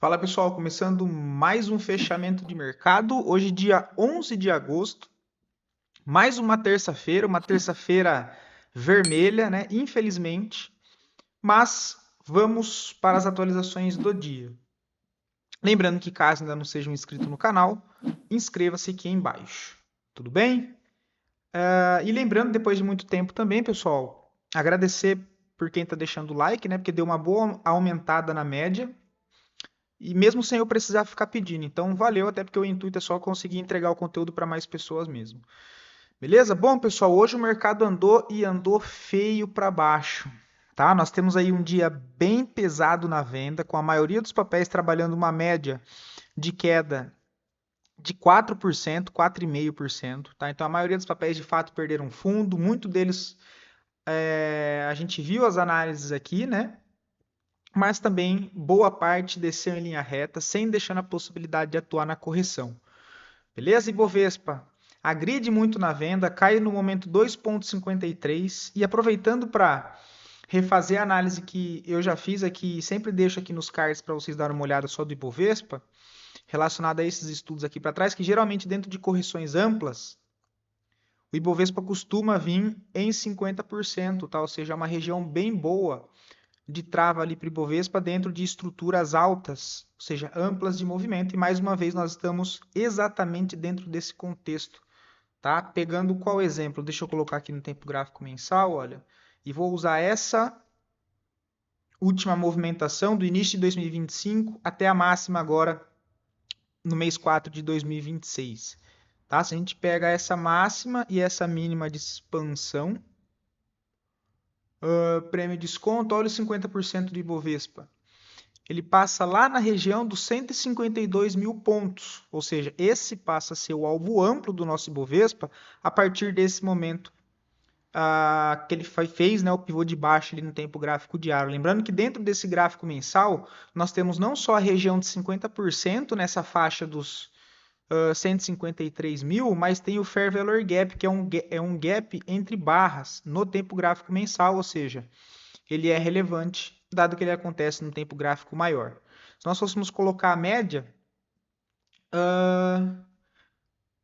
Fala pessoal, começando mais um fechamento de mercado. Hoje, dia 11 de agosto, mais uma terça-feira vermelha, né? Infelizmente, mas vamos para as atualizações do dia. Lembrando que caso ainda não seja um inscrito no canal, inscreva-se aqui embaixo. Tudo bem? E lembrando, depois de muito tempo também, pessoal, agradecer por quem está deixando o like, né? Porque deu uma boa aumentada na média. E mesmo sem eu precisar ficar pedindo. Então, valeu, até porque o intuito é só conseguir entregar o conteúdo para mais pessoas mesmo. Beleza? Bom, pessoal, hoje o mercado andou e andou feio para baixo. Tá? Nós temos aí um dia bem pesado na venda, com a maioria dos papéis trabalhando uma média de queda de 4%, 4,5%. Tá? Então, a maioria dos papéis de fato perderam fundo, muito deles a gente viu as análises aqui, né? Mas também boa parte desceu em linha reta, sem deixando a possibilidade de atuar na correção. Beleza? Ibovespa agride muito na venda, cai no momento 2,53 e aproveitando para refazer a análise que eu já fiz aqui, sempre deixo aqui nos cards para vocês darem uma olhada só do Ibovespa, relacionado a esses estudos aqui para trás, que geralmente dentro de correções amplas, o Ibovespa costuma vir em 50%, tá? Ou seja, é uma região bem boa de trava ali para o Ibovespa dentro de estruturas altas, ou seja, amplas de movimento. E mais uma vez nós estamos exatamente dentro desse contexto, tá? Pegando qual exemplo? Deixa eu colocar aqui no tempo gráfico mensal, olha, e vou usar essa última movimentação do início de 2025 até a máxima agora no mês 4 de 2026. Tá? Se a gente pega essa máxima e essa mínima de expansão, prêmio desconto, olha os 50% do Ibovespa. Ele passa lá na região dos 152 mil pontos, ou seja, esse passa a ser o alvo amplo do nosso Ibovespa a partir desse momento que ele fez, né, o pivô de baixo ali no tempo gráfico diário. Lembrando que dentro desse gráfico mensal, nós temos não só a região de 50% nessa faixa dos 153 mil, mas tem o Fair Value Gap, que é um gap entre barras no tempo gráfico mensal, ou seja, ele é relevante, dado que ele acontece no tempo gráfico maior. Se nós fôssemos colocar a média,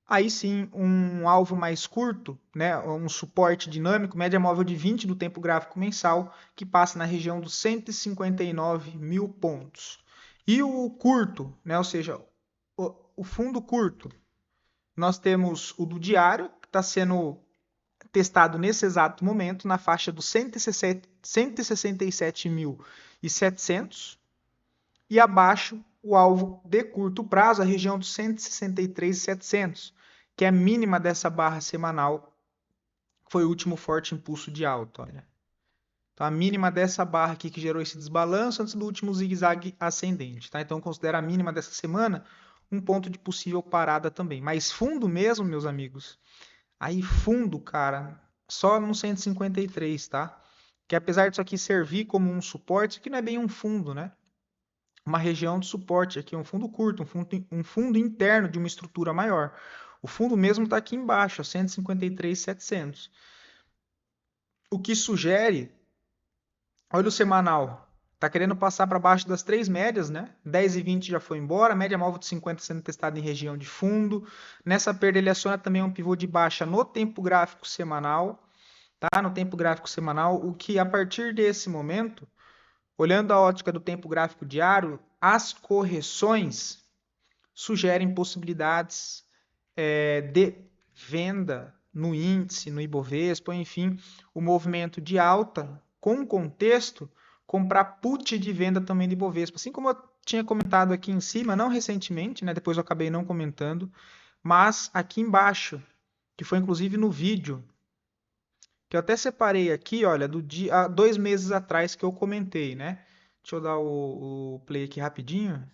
aí sim, um alvo mais curto, né, um suporte dinâmico, média móvel de 20 do tempo gráfico mensal, que passa na região dos 159 mil pontos. E o curto, né, ou seja, o fundo curto, nós temos o do diário, que está sendo testado nesse exato momento na faixa dos 167.700 e abaixo o alvo de curto prazo, a região dos 163.700, que é a mínima dessa barra semanal, foi o último forte impulso de alta. Olha. Então, a mínima dessa barra aqui que gerou esse desbalanço antes do último zigue-zague ascendente. Tá? Então, considera a mínima dessa semana um ponto de possível parada também. Mas fundo mesmo, meus amigos, aí fundo, cara, só no 153, tá? Que apesar disso aqui servir como um suporte, isso aqui não é bem um fundo, né? Uma região de suporte aqui, um fundo curto, um fundo interno de uma estrutura maior. O fundo mesmo está aqui embaixo, 153.700. O que sugere, olha o semanal, está querendo passar para baixo das três médias, né? 10 e 20 já foi embora, média móvel de 50 sendo testada em região de fundo. Nessa perda ele aciona também um pivô de baixa no tempo gráfico semanal, tá? No tempo gráfico semanal, o que a partir desse momento, olhando a ótica do tempo gráfico diário, as correções sugerem possibilidades de venda no índice, no Ibovespa, enfim, o movimento de alta com contexto, comprar put de venda também de Ibovespa. Assim como eu tinha comentado aqui em cima, não recentemente, né, depois eu acabei não comentando, mas aqui embaixo, que foi inclusive no vídeo, que eu até separei aqui, olha, do dia, há 2 meses atrás que eu comentei, né? Deixa eu dar o play aqui rapidinho.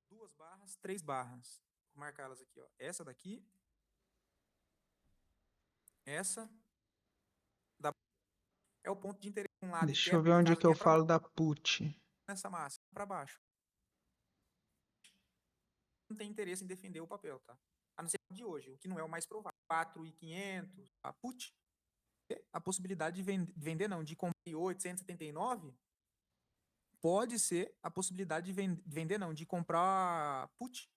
Duas barras, três barras. Vou marcar elas aqui, ó. Essa daqui, Essa é o ponto de interesse de um lado e Deixa eu quebra, ver no onde é caso que aqui eu é para falo da put. nessa massa, para baixo. Não tem interesse em defender o papel, tá? A não ser de hoje, o que não é o mais provável. 4.500, a put, a possibilidade de vender não, de comprar 879, pode ser a possibilidade de vender não, de comprar put.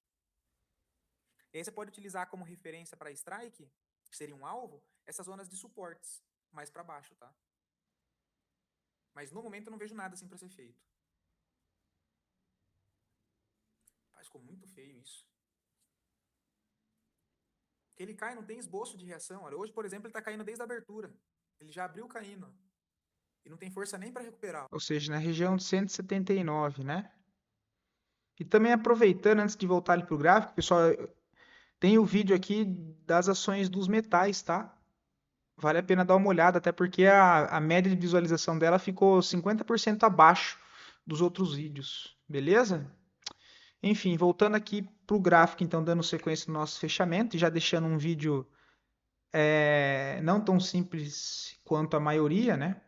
E aí você pode utilizar como referência para strike, que seria um alvo, essas zonas de suportes mais para baixo, tá? Mas no momento eu não vejo nada assim para ser feito. Mas ficou muito feio isso. Porque ele cai, não tem esboço de reação. Olha, hoje, por exemplo, ele está caindo desde a abertura. Ele já abriu caindo. E não tem força nem para recuperar. Ou seja, na região de 179, né? E também aproveitando, antes de voltar ali para o gráfico, pessoal, tem o vídeo aqui das ações dos metais, tá? Vale a pena dar uma olhada, até porque a média de visualização dela ficou 50% abaixo dos outros vídeos, beleza? Enfim, voltando aqui para o gráfico, então, dando sequência no nosso fechamento, e já deixando um vídeo não tão simples quanto a maioria, né?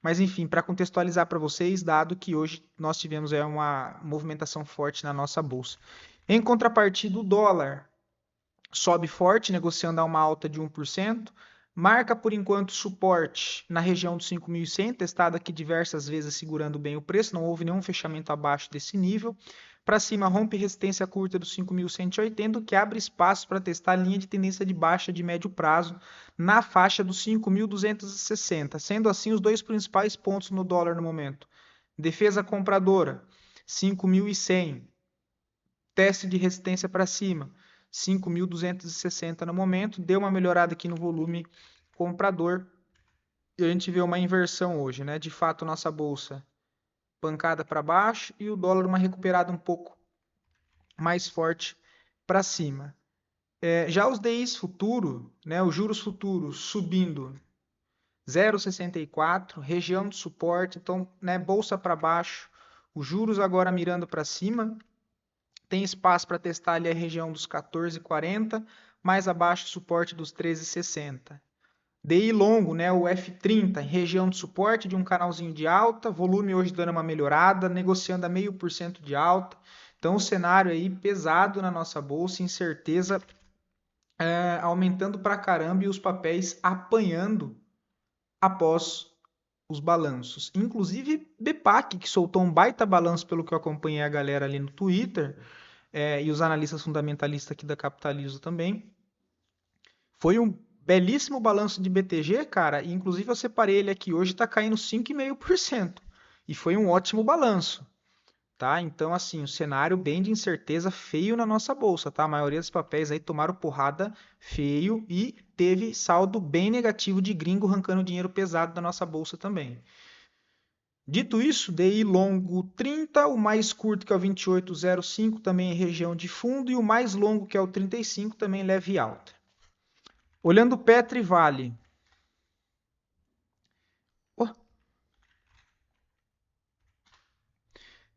Mas enfim, para contextualizar para vocês, dado que hoje nós tivemos uma movimentação forte na nossa bolsa. Em contrapartida, o dólar sobe forte, negociando a uma alta de 1%, marca por enquanto suporte na região dos 5.100, testado aqui diversas vezes segurando bem o preço, não houve nenhum fechamento abaixo desse nível. Para cima, rompe resistência curta dos 5.180, que abre espaço para testar a linha de tendência de baixa de médio prazo na faixa dos 5.260, sendo assim os dois principais pontos no dólar no momento. Defesa compradora, 5.100, teste de resistência para cima, 5.260 no momento, deu uma melhorada aqui no volume comprador e a gente vê uma inversão hoje, né? De fato, nossa bolsa pancada para baixo e o dólar uma recuperada um pouco mais forte para cima. Já os DIs futuro, né, os juros futuros subindo 0,64, região de suporte, então, né, bolsa para baixo, os juros agora mirando para cima, tem espaço para testar ali a região dos 14,40, mais abaixo suporte dos 13,60. DI longo, né, o F30, região de suporte de um canalzinho de alta, volume hoje dando uma melhorada, negociando a 0,5% de alta. Então o cenário aí pesado na nossa bolsa, incerteza aumentando pra caramba e os papéis apanhando após os balanços. Inclusive BPAC, que soltou um baita balanço pelo que eu acompanhei a galera ali no Twitter, e os analistas fundamentalistas aqui da Capitalismo também. Foi um belíssimo balanço de BTG, cara, e inclusive eu separei ele aqui hoje, está caindo 5,5%. E foi um ótimo balanço, tá? Então, assim, o cenário bem de incerteza feio na nossa bolsa, tá? A maioria dos papéis aí tomaram porrada feio e teve saldo bem negativo de gringo arrancando dinheiro pesado da nossa bolsa também. Dito isso, DI longo 30, o mais curto que é o 28,05 também em região de fundo e o mais longo que é o 35 também leve alta. Olhando Petro e Vale. Oh,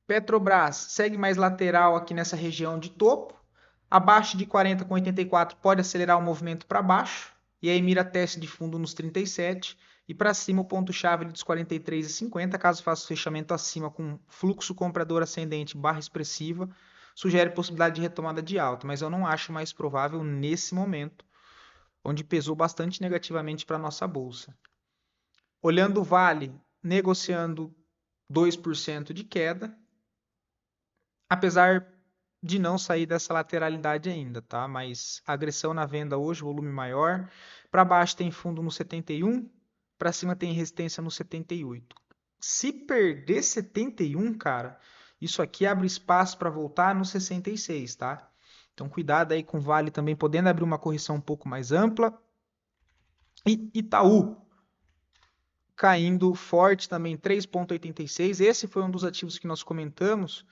Petrobras segue mais lateral aqui nessa região de topo. Abaixo de 40 com 84 pode acelerar o movimento para baixo. E aí mira teste de fundo nos 37. E para cima o ponto-chave dos 43,50. Caso faça o fechamento acima com fluxo comprador ascendente barra expressiva, sugere possibilidade de retomada de alta. Mas eu não acho mais provável nesse momento, onde pesou bastante negativamente para a nossa bolsa. Olhando o Vale, negociando 2% de queda, apesar de não sair dessa lateralidade ainda, tá? Mas agressão na venda hoje, volume maior. Para baixo tem fundo no 71, para cima tem resistência no 78. Se perder 71, cara, isso aqui abre espaço para voltar no 66, tá? Então cuidado aí com o Vale também podendo abrir uma correção um pouco mais ampla. E Itaú caindo forte também 3,86. Esse foi um dos ativos que nós comentamos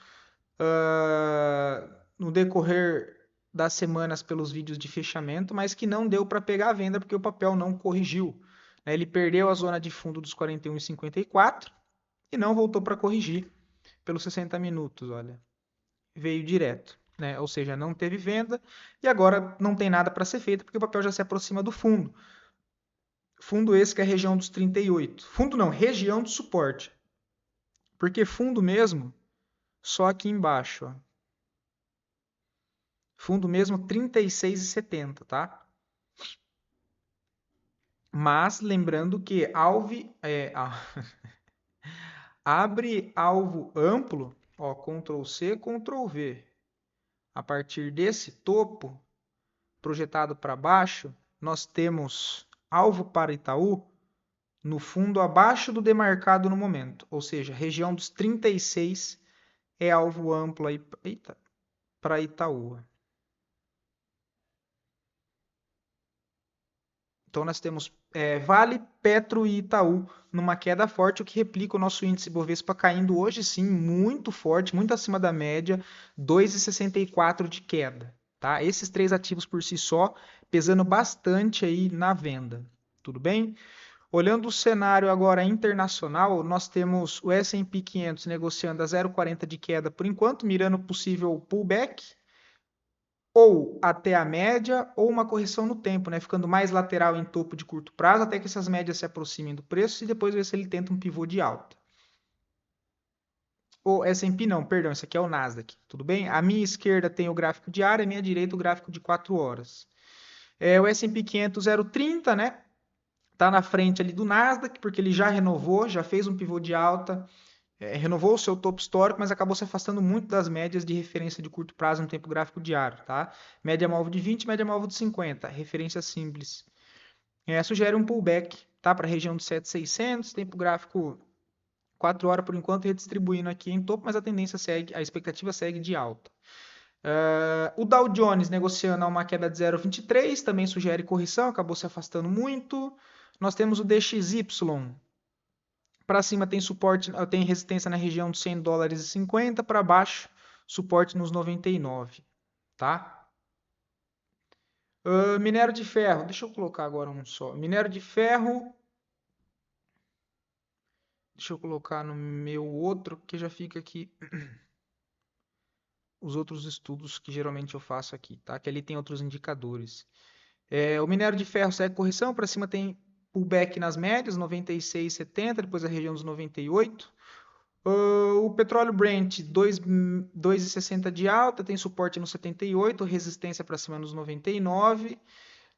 no decorrer das semanas pelos vídeos de fechamento, mas que não deu para pegar a venda porque o papel não corrigiu. Ele perdeu a zona de fundo dos 41,54 e não voltou para corrigir pelos 60 minutos. Olha, veio direto, né? Ou seja, não teve venda e agora não tem nada para ser feito porque o papel já se aproxima do fundo. Fundo esse que é a região dos 38. Fundo não, região de suporte. Porque fundo mesmo, só aqui embaixo, ó. Fundo mesmo 36,70, tá? Mas lembrando que abre alvo amplo, ó, Ctrl C, Ctrl V. A partir desse topo projetado para baixo, nós temos alvo para Itaú no fundo abaixo do demarcado no momento, ou seja, região dos 36 é alvo amplo aí para Itaú. Então nós temos Vale, Petro e Itaú numa queda forte, o que replica o nosso índice Bovespa caindo hoje sim muito forte, muito acima da média, 2,64 de queda. Tá? Esses três ativos por si só pesando bastante aí na venda. Tudo bem? Olhando o cenário agora internacional, nós temos o S&P 500 negociando a 0,40 de queda por enquanto, mirando possível pullback, ou até a média, ou uma correção no tempo, né? Ficando mais lateral em topo de curto prazo, até que essas médias se aproximem do preço e depois ver se ele tenta um pivô de alta. O S&P não, perdão, esse aqui é o Nasdaq, tudo bem? À minha esquerda tem o gráfico diário, à minha direita o gráfico de 4 horas. O S&P 500 0,30, né? Tá na frente ali do Nasdaq, porque ele já renovou, já fez um pivô de alta, renovou o seu topo histórico, mas acabou se afastando muito das médias de referência de curto prazo no tempo gráfico diário, tá? Média móvel de 20, média móvel de 50, referência simples. Sugere um pullback, tá? Para a região dos 7,600, tempo gráfico 4 horas por enquanto, redistribuindo aqui em topo, mas a tendência segue, a expectativa segue de alta. O Dow Jones negociando a uma queda de 0,23, também sugere correção, acabou se afastando muito. Nós temos o DXY, para cima tem suporte, tem resistência na região de 100 dólares e 50, para baixo suporte nos 99, tá? Minério de ferro, deixa eu colocar agora um só. Minério de ferro, deixa eu colocar no meu outro, que já fica aqui os outros estudos que geralmente eu faço aqui, tá? Que ali tem outros indicadores. O minério de ferro segue correção, para cima tem pullback nas médias, 96,70, depois a região dos 98. O petróleo Brent, 2,60 de alta, tem suporte no 78, resistência para cima nos 99.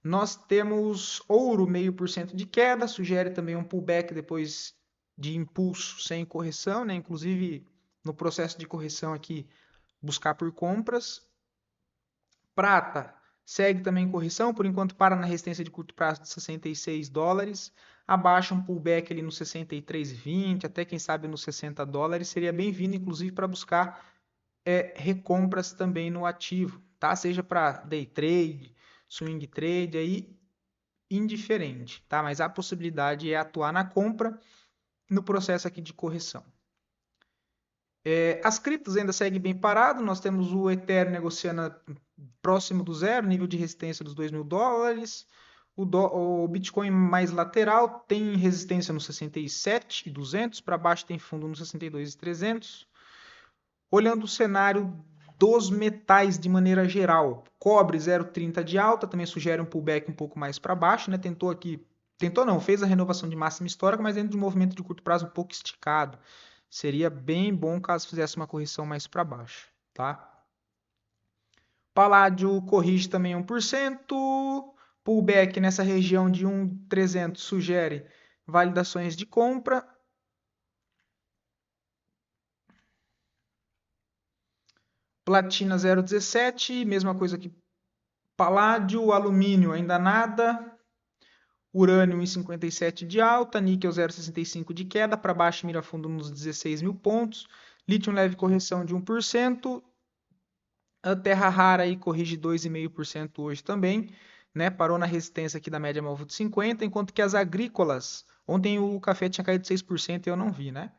Nós temos ouro, 0,5% de queda, sugere também um pullback depois de impulso sem correção, né? Inclusive no processo de correção aqui, buscar por compras. Prata segue também correção, por enquanto para na resistência de curto prazo de 66 dólares, abaixa um pullback ali no 63,20, até quem sabe nos 60 dólares, seria bem-vindo inclusive para buscar recompras também no ativo, tá? Seja para day trade, swing trade, aí indiferente, tá? Mas a possibilidade é atuar na compra no processo aqui de correção. As criptos ainda seguem bem parado, nós temos o Ethereum negociando próximo do zero, nível de resistência dos 2.000 dólares. O Bitcoin mais lateral tem resistência no 67,200, para baixo tem fundo no 62,300. Olhando o cenário dos metais de maneira geral, cobre 0,30 de alta, também sugere um pullback um pouco mais para baixo, né? Fez a renovação de máxima histórica, mas dentro de um movimento de curto prazo um pouco esticado. Seria bem bom caso fizesse uma correção mais para baixo, tá? Paládio corrige também 1%. Pullback nessa região de 1.300 sugere validações de compra. Platina 0,17, mesma coisa que Paládio. Alumínio ainda nada. Urânio em 57 de alta, níquel 0,65 de queda, para baixo mira fundo nos 16 mil pontos. Lítio leve correção de 1%. A terra rara aí corrige 2,5% hoje também, né? Parou na resistência aqui da média móvel de 50, enquanto que as agrícolas, ontem o café tinha caído 6% e eu não vi, né?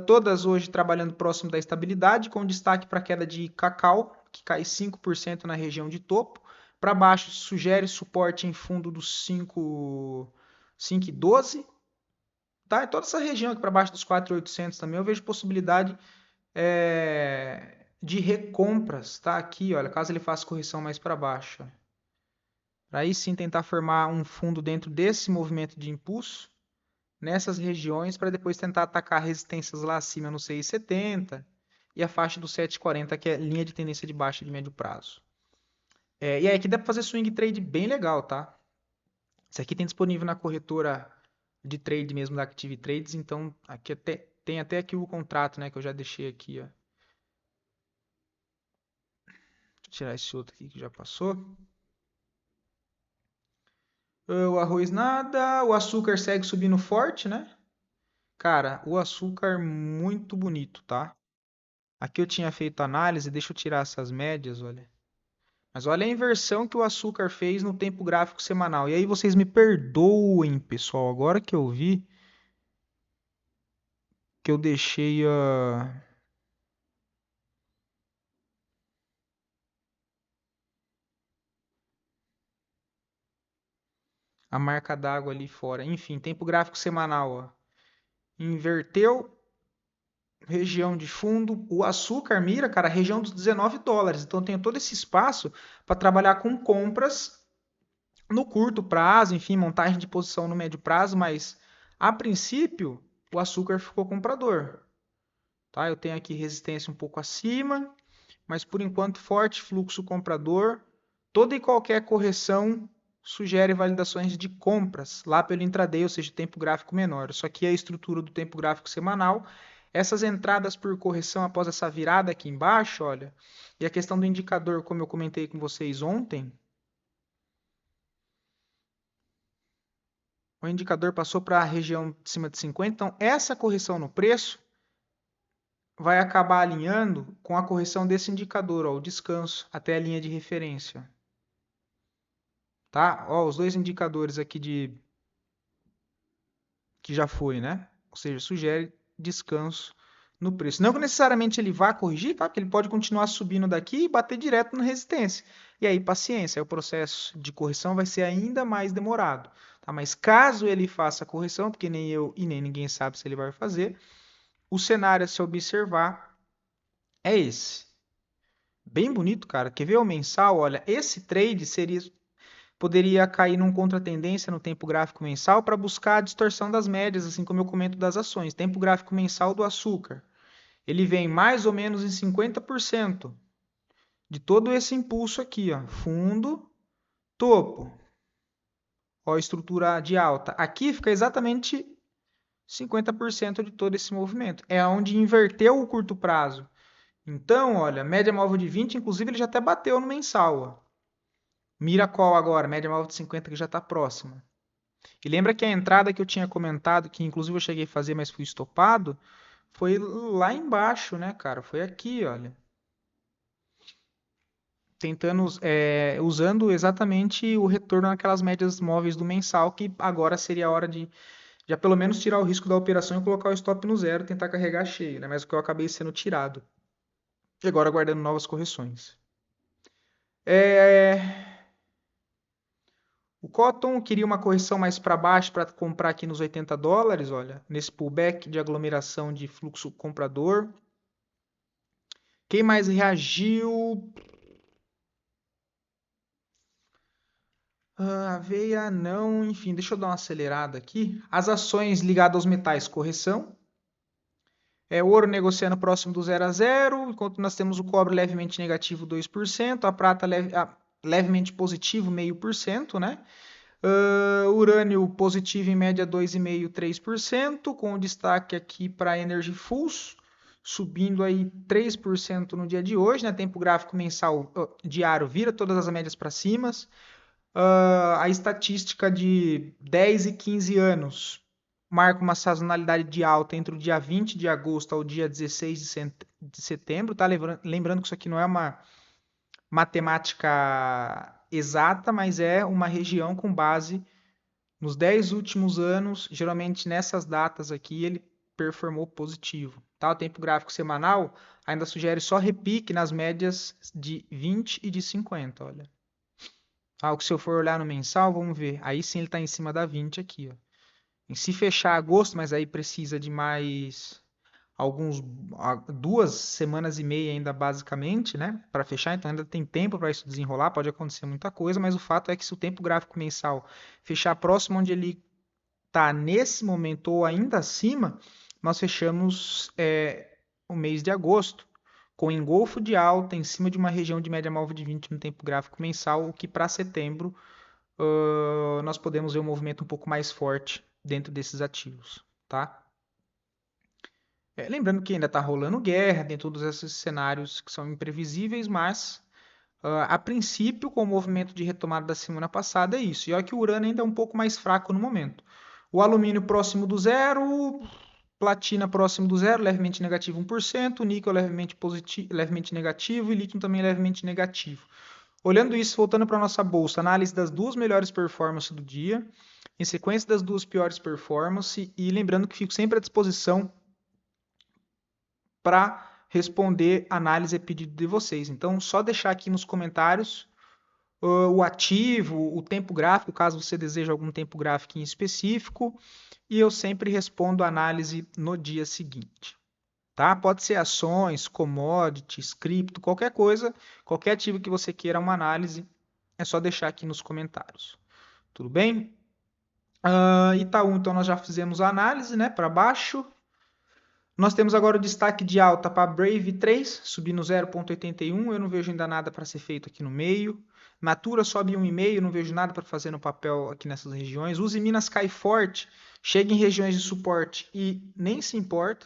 Todas hoje trabalhando próximo da estabilidade, com destaque para a queda de cacau, que cai 5% na região de topo. Para baixo sugere suporte em fundo dos 5,12. Tá? E toda essa região aqui para baixo dos 4.800 também eu vejo possibilidade de recompras, tá? Aqui, olha, caso ele faça correção mais para baixo. Para aí sim tentar formar um fundo dentro desse movimento de impulso, nessas regiões, para depois tentar atacar resistências lá acima no 6,70 e a faixa do 7,40, que é linha de tendência de baixa de médio prazo. E aí aqui dá para fazer swing trade bem legal, tá? Isso aqui tem disponível na corretora de trade mesmo da Active Trades, então aqui tem até aqui o contrato, né, que eu já deixei aqui, ó. Deixa eu tirar esse outro aqui que já passou. O arroz nada, o açúcar segue subindo forte, né? Cara, o açúcar muito bonito, tá? Aqui eu tinha feito análise, deixa eu tirar essas médias, olha. Mas olha a inversão que o açúcar fez no tempo gráfico semanal. E aí vocês me perdoem, pessoal, agora que eu vi que eu deixei a marca d'água ali fora. Enfim, tempo gráfico semanal, ó. Inverteu, região de fundo. O açúcar mira, cara, a região dos $19. Então eu tenho todo esse espaço para trabalhar com compras no curto prazo, enfim, montagem de posição no médio prazo, mas a princípio o açúcar ficou comprador. Tá? Eu tenho aqui resistência um pouco acima, mas por enquanto forte fluxo comprador. Toda e qualquer correção sugere validações de compras lá pelo intraday, ou seja, tempo gráfico menor. Isso aqui é a estrutura do tempo gráfico semanal. Essas entradas por correção após essa virada aqui embaixo, olha, e a questão do indicador, como eu comentei com vocês ontem, o indicador passou para a região de cima de 50, então essa correção no preço vai acabar alinhando com a correção desse indicador, ó, o descanso, até a linha de referência. Tá? Ó, os dois indicadores aqui que já foi, né? Ou seja, sugere descanso no preço. Não que necessariamente ele vá corrigir, tá? Porque ele pode continuar subindo daqui e bater direto na resistência. E aí, paciência, aí o processo de correção vai ser ainda mais demorado. Tá? Mas caso ele faça a correção, porque nem eu e nem ninguém sabe se ele vai fazer, o cenário a se observar é esse. Bem bonito, cara. Quer ver o mensal? Olha, esse trade poderia cair num contratendência no tempo gráfico mensal para buscar a distorção das médias, assim como eu comento das ações. Tempo gráfico mensal do açúcar. Ele vem mais ou menos em 50% de todo esse impulso aqui, ó. Fundo, topo. Ó, estrutura de alta. Aqui fica exatamente 50% de todo esse movimento. É onde inverteu o curto prazo. Então, olha, média móvel de 20, inclusive ele já até bateu no mensal, ó. Mira qual agora? Média móvel de 50 que já está próxima. E lembra que a entrada que eu tinha comentado, que inclusive eu cheguei a fazer, mas fui estopado, foi lá embaixo, né, cara? Foi aqui, olha. Tentando, usando exatamente o retorno naquelas médias móveis do mensal, que agora seria a hora de já pelo menos tirar o risco da operação e colocar o stop no zero, tentar carregar cheio, né? Mas o que eu acabei sendo tirado. E agora aguardando novas correções. O Cotton queria uma correção mais para baixo para comprar aqui nos $80, olha, nesse pullback de aglomeração de fluxo comprador. Quem mais reagiu? Aveia não, enfim, deixa eu dar uma acelerada aqui. As ações ligadas aos metais, correção. O ouro negociando próximo do 0 a 0, enquanto nós temos o cobre levemente negativo 2%, a prata levemente positivo 0,5%, né? Urânio positivo em média 2,5%, 3%, com destaque aqui para Energy Fuels, subindo aí 3% no dia de hoje, né? Tempo gráfico mensal diário vira todas as médias para cima. A estatística de 10 e 15 anos marca uma sazonalidade de alta entre o dia 20 de agosto ao dia 16 de setembro, tá? Lembrando que isso aqui não é uma matemática exata, mas é uma região com base nos 10 últimos anos, geralmente nessas datas aqui ele performou positivo. Tá? O tempo gráfico semanal ainda sugere só repique nas médias de 20 e de 50, olha. Se eu for olhar no mensal, vamos ver. Aí sim ele está em cima da 20 aqui, ó. E se fechar agosto, mas aí precisa de mais 2 semanas e meia ainda basicamente, né, para fechar, então ainda tem tempo para isso desenrolar, pode acontecer muita coisa, mas o fato é que se o tempo gráfico mensal fechar próximo onde ele está nesse momento ou ainda acima, nós fechamos o mês de agosto com engolfo de alta em cima de uma região de média móvel de 20 no tempo gráfico mensal, o que para setembro nós podemos ver um movimento um pouco mais forte dentro desses ativos, tá? Lembrando que ainda está rolando guerra, tem todos esses cenários que são imprevisíveis, mas a princípio, com o movimento de retomada da semana passada, é isso. E olha que o Urano ainda é um pouco mais fraco no momento. O alumínio próximo do zero, platina próximo do zero, levemente negativo 1%, o níquel levemente negativo e lítio também levemente negativo. Olhando isso, voltando para a nossa bolsa, análise das 2 melhores performances do dia, em sequência das 2 piores performances, e lembrando que fico sempre à disposição para responder análise a pedido de vocês. Então, só deixar aqui nos comentários o ativo, o tempo gráfico, caso você deseje algum tempo gráfico em específico, e eu sempre respondo a análise no dia seguinte. Tá? Pode ser ações, commodities, cripto, qualquer coisa, qualquer ativo que você queira uma análise, é só deixar aqui nos comentários. Tudo bem? Itaú, então nós já fizemos a análise, né, para baixo. Nós temos agora o destaque de alta para Brave 3, subindo 0,81. Eu não vejo ainda nada para ser feito aqui no meio. Natura sobe 1,5. Não vejo nada para fazer no papel aqui nessas regiões. Uzi Minas cai forte, chega em regiões de suporte e nem se importa.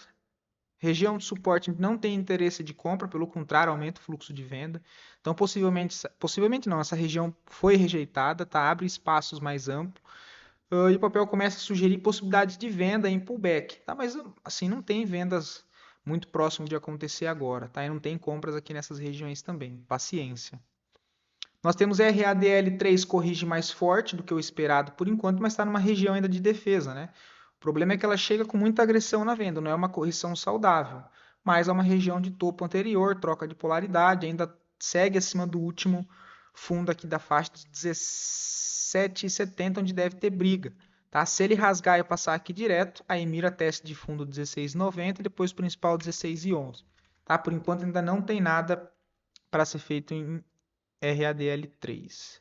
Região de suporte não tem interesse de compra, pelo contrário, aumenta o fluxo de venda. Então, possivelmente não, essa região foi rejeitada, tá? Abre espaços mais amplos. E o papel começa a sugerir possibilidades de venda em pullback, tá? Mas assim não tem vendas muito próximo de acontecer agora, tá? E não tem compras aqui nessas regiões também. Paciência. Nós temos RADL3 corrige mais forte do que o esperado por enquanto, mas está numa região ainda de defesa, né? O problema é que ela chega com muita agressão na venda, não é uma correção saudável, mas é uma região de topo anterior, troca de polaridade, ainda segue acima do último fundo aqui da faixa de 17,70, onde deve ter briga. Tá? Se ele rasgar e passar aqui direto, aí mira teste de fundo 16,90 e depois principal 16,11. Tá? Por enquanto ainda não tem nada para ser feito em RADL3.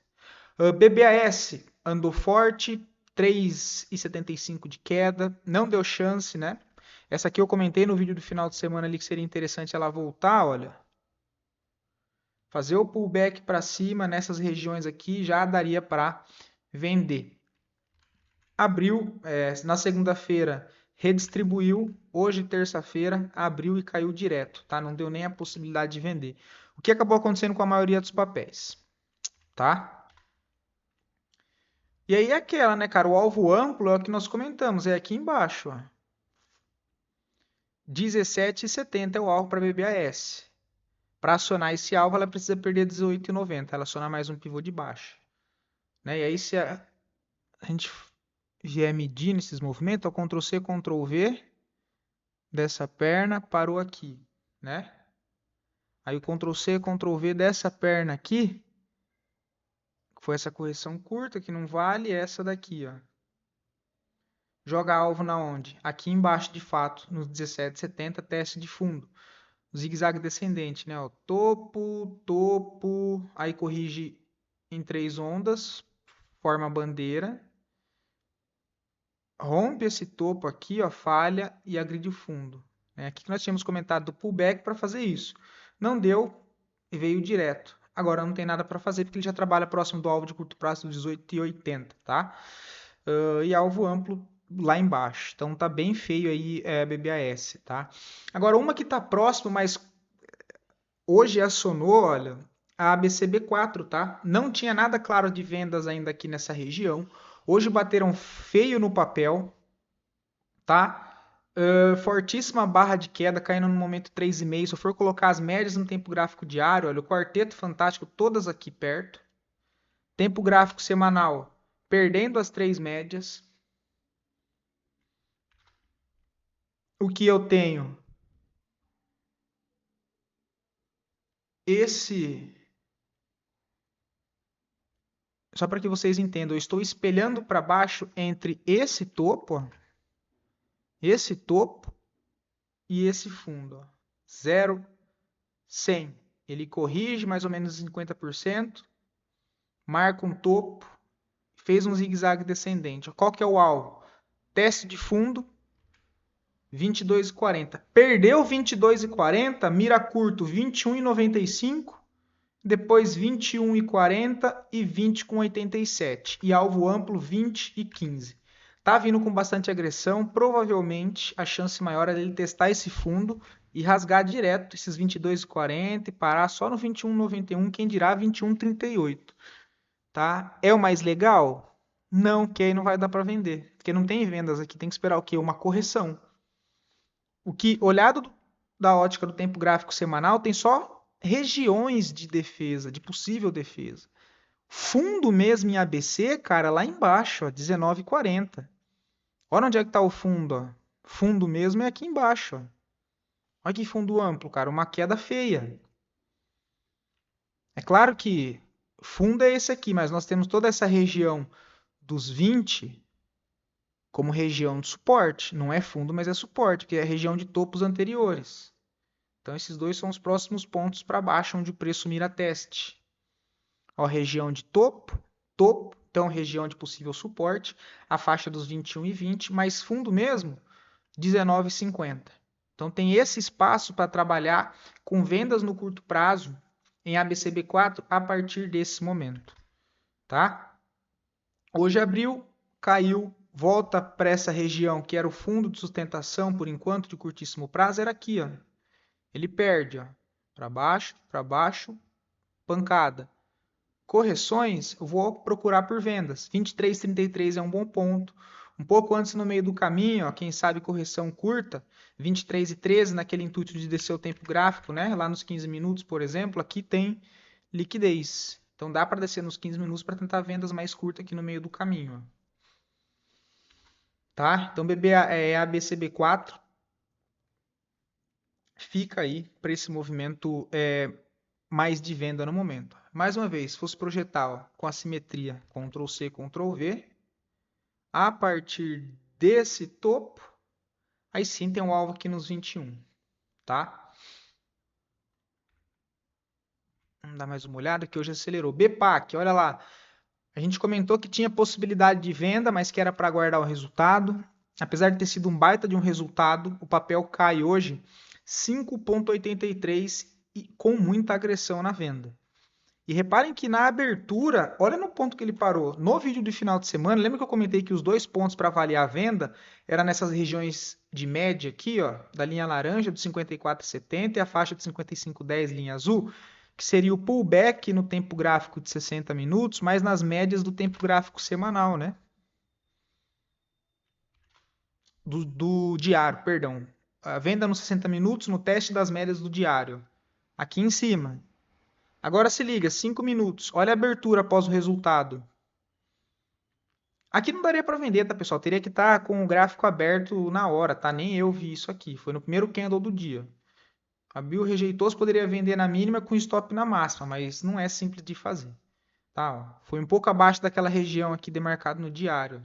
BBAS andou forte, 3,75 de queda, não deu chance, né? Essa aqui eu comentei no vídeo do final de semana ali que seria interessante ela voltar, olha. Fazer o pullback para cima nessas regiões aqui já daria para vender. Abriu, na segunda-feira redistribuiu, hoje terça-feira abriu e caiu direto, tá? Não deu nem a possibilidade de vender. O que acabou acontecendo com a maioria dos papéis, tá? E aí é aquela, né, cara? O alvo amplo é o que nós comentamos, é aqui embaixo, ó. 17,70 é o alvo para BBAS. Para acionar esse alvo, ela precisa perder 18,90. Ela aciona mais um pivô de baixa. Né? E aí, se a gente vier medir nesses movimentos, ó, Ctrl+C, Ctrl+V dessa perna, parou aqui. Né? Aí o Ctrl+C, Ctrl+V dessa perna aqui, foi essa correção curta, que não vale, essa daqui, ó. Joga alvo na onde? Aqui embaixo, de fato, nos 17,70, teste de fundo. Zigue-zague descendente, né? Ó, topo, topo, aí corrige em 3 ondas, forma a bandeira, rompe esse topo aqui, ó, falha e agride o fundo. Né? Aqui que nós tínhamos comentado do pullback para fazer isso. Não deu e veio direto. Agora não tem nada para fazer porque ele já trabalha próximo do alvo de curto prazo do 18,80, tá? E alvo amplo lá embaixo. Então tá bem feio aí BBAS, tá? Agora uma que tá próximo, mas hoje acionou, olha, a ABCB4, tá? Não tinha nada claro de vendas ainda aqui nessa região. Hoje bateram feio no papel, tá? Fortíssima barra de queda, caindo no momento 3,5. Se eu for colocar as médias no tempo gráfico diário, olha, o quarteto fantástico, todas aqui perto. Tempo gráfico semanal, perdendo as 3 médias. O que eu tenho? Só para que vocês entendam, eu estou espelhando para baixo entre esse topo e esse fundo, ó, 0, 100. Ele corrige mais ou menos 50%, marca um topo, fez um zigue-zague descendente. Qual que é o alvo? Teste de fundo, 22,40. Perdeu 22,40, mira curto 21,95, depois 21,40 e 20,87. E alvo amplo 20,15. Tá vindo com bastante agressão, provavelmente a chance maior é dele testar esse fundo e rasgar direto esses 22,40 e parar só no 21,91, quem dirá 21,38. Tá? É o mais legal? Não, que aí não vai dar para vender, porque não tem vendas aqui, tem que esperar o quê? Uma correção. O que, olhado da ótica do tempo gráfico semanal, tem só regiões de defesa, de possível defesa. Fundo mesmo em ABC, cara, lá embaixo, ó, 19,40. Olha onde é que está o fundo, ó. Fundo mesmo é aqui embaixo, ó. Olha que fundo amplo, cara, uma queda feia. É claro que fundo é esse aqui, mas nós temos toda essa região dos 20 como região de suporte. Não é fundo, mas é suporte, que é a região de topos anteriores. Então, esses dois são os próximos pontos para baixo, onde o preço mira teste. Ó, região de topo, topo, então região de possível suporte, a faixa dos 21 e 20, mais fundo mesmo, 19,50. Então, tem esse espaço para trabalhar com vendas no curto prazo em ABCB4 a partir desse momento. Tá? Hoje abriu, caiu, volta para essa região que era o fundo de sustentação, por enquanto, de curtíssimo prazo, era aqui, ó. Ele perde, ó, para baixo, pancada. Correções, eu vou procurar por vendas. 23,33 é um bom ponto. Um pouco antes no meio do caminho, ó, quem sabe correção curta, 23,13 naquele intuito de descer o tempo gráfico, né? Lá nos 15 minutos, por exemplo, aqui tem liquidez. Então dá para descer nos 15 minutos para tentar vendas mais curtas aqui no meio do caminho. Ó. Tá? Então ABCB4 fica aí para esse movimento mais de venda no momento. Mais uma vez, se fosse projetar ó, com a simetria Ctrl+C, Ctrl+V, a partir desse topo, aí sim tem um alvo aqui nos 21, tá? Vamos dar mais uma olhada que hoje acelerou. BPAC, olha lá. A gente comentou que tinha possibilidade de venda, mas que era para aguardar o resultado. Apesar de ter sido um baita de um resultado, o papel cai hoje 5,83 e com muita agressão na venda. E reparem que na abertura, olha no ponto que ele parou. No vídeo do final de semana, lembra que eu comentei que os dois pontos para avaliar a venda eram nessas regiões de média aqui, ó, da linha laranja do 54,70 e a faixa de 55,10 linha azul, que seria o pullback no tempo gráfico de 60 minutos, mas nas médias do tempo gráfico semanal, né? Do diário, perdão. A venda nos 60 minutos no teste das médias do diário. Aqui em cima. Agora se liga, 5 minutos. Olha a abertura após o resultado. Aqui não daria para vender, tá, pessoal? Teria que estar com o gráfico aberto na hora, tá? Nem eu vi isso aqui. Foi no primeiro candle do dia. Abriu, rejeitou, se poderia vender na mínima com stop na máxima, mas não é simples de fazer. Tá? Foi um pouco abaixo daquela região aqui demarcado no diário.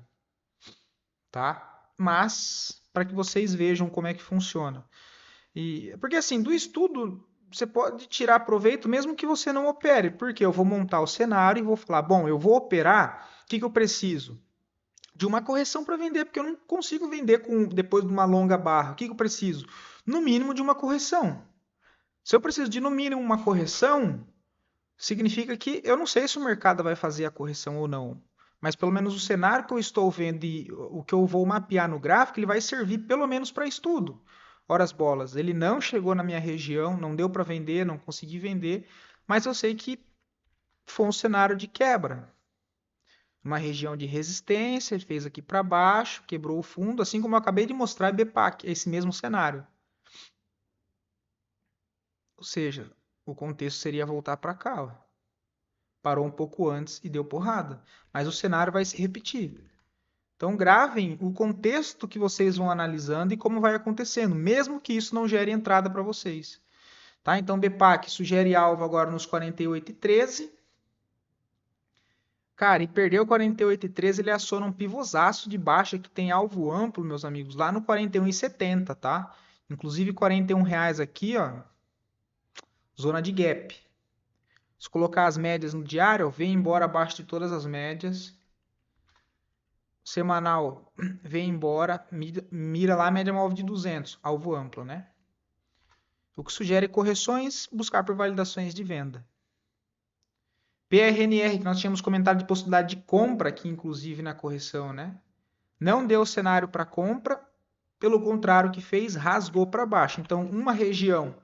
Tá? Mas, para que vocês vejam como é que funciona. Porque assim, do estudo você pode tirar proveito mesmo que você não opere, porque eu vou montar o cenário e vou falar, bom, eu vou operar, o que eu preciso? De uma correção para vender, porque eu não consigo vender depois de uma longa barra. O que eu preciso? No mínimo de uma correção. Se eu preciso de no mínimo uma correção, significa que eu não sei se o mercado vai fazer a correção ou não. Mas pelo menos o cenário que eu estou vendo e o que eu vou mapear no gráfico, ele vai servir pelo menos para estudo. Ora as bolas, ele não chegou na minha região, não deu para vender, não consegui vender, mas eu sei que foi um cenário de quebra. Uma região de resistência, ele fez aqui para baixo, quebrou o fundo, assim como eu acabei de mostrar em BPAC, esse mesmo cenário. Ou seja, o contexto seria voltar para cá. Ó. Parou um pouco antes e deu porrada. Mas o cenário vai se repetir. Então gravem o contexto que vocês vão analisando e como vai acontecendo, mesmo que isso não gere entrada para vocês. Tá? Então BPAC sugere alvo agora nos 48,13. Cara, e perdeu 48,13, ele aciona um pivôzaço de baixa que tem alvo amplo, meus amigos, lá no 41,70, tá? Inclusive R$ 41 aqui, ó, zona de gap. Se colocar as médias no diário, ó, vem embora abaixo de todas as médias. Semanal, vem embora, mira lá a média móvel de 200, alvo amplo, né? O que sugere correções, buscar por validações de venda. PRNR, que nós tínhamos comentado de possibilidade de compra aqui, inclusive, na correção, né? Não deu cenário para compra, pelo contrário, o que fez, rasgou para baixo. Então, uma região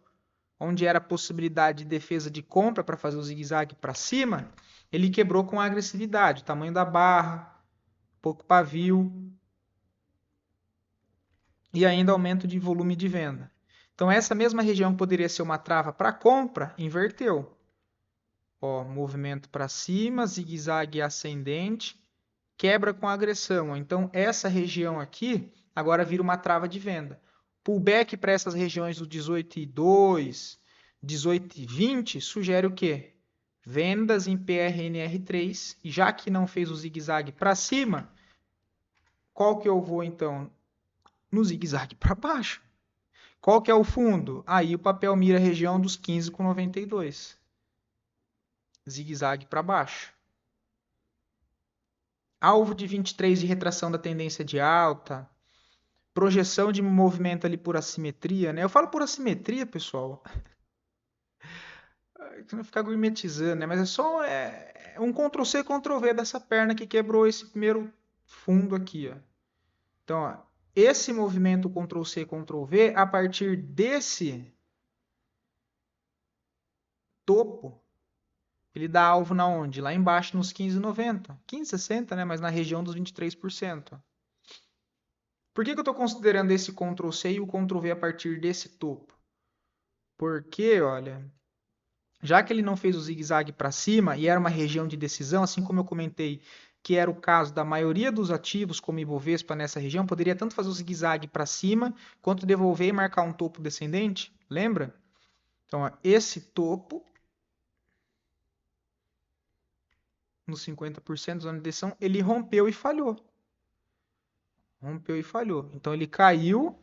onde era possibilidade de defesa de compra para fazer o zigue-zague para cima, ele quebrou com agressividade, o tamanho da barra, pouco pavio e ainda aumento de volume de venda. Então, essa mesma região que poderia ser uma trava para compra, inverteu. Ó, movimento para cima, zigue-zague ascendente, quebra com agressão. Então, essa região aqui agora vira uma trava de venda. Pullback para essas regiões do 18,2, 18,20 sugere o quê? Vendas em PRNR3. E já que não fez o zigue-zague para cima, qual que eu vou então? No zigue-zague para baixo. Qual que é o fundo? Aí o papel mira a região dos 15,92. Zigue-zague para baixo. Alvo de 23 de retração da tendência de alta. Projeção de movimento ali por assimetria, né? Eu falo por assimetria, pessoal. Não ficar gourmetizando, né? Mas é só um Ctrl+C, Ctrl+V dessa perna que quebrou esse primeiro fundo aqui, ó. Então, ó, esse movimento Ctrl+C, Ctrl+V, a partir desse topo, ele dá alvo na onde? Lá embaixo nos 15,90. 15,60, né? Mas na região dos 23%. Por que eu estou considerando esse Ctrl+C e o Ctrl+V a partir desse topo? Porque, olha, já que ele não fez o zigue-zague para cima e era uma região de decisão, assim como eu comentei que era o caso da maioria dos ativos, como Ibovespa nessa região, poderia tanto fazer o zigue-zague para cima, quanto devolver e marcar um topo descendente, lembra? Então, ó, esse topo, nos 50% zona de decisão, ele rompeu e falhou. Rompeu e falhou. Então, ele caiu,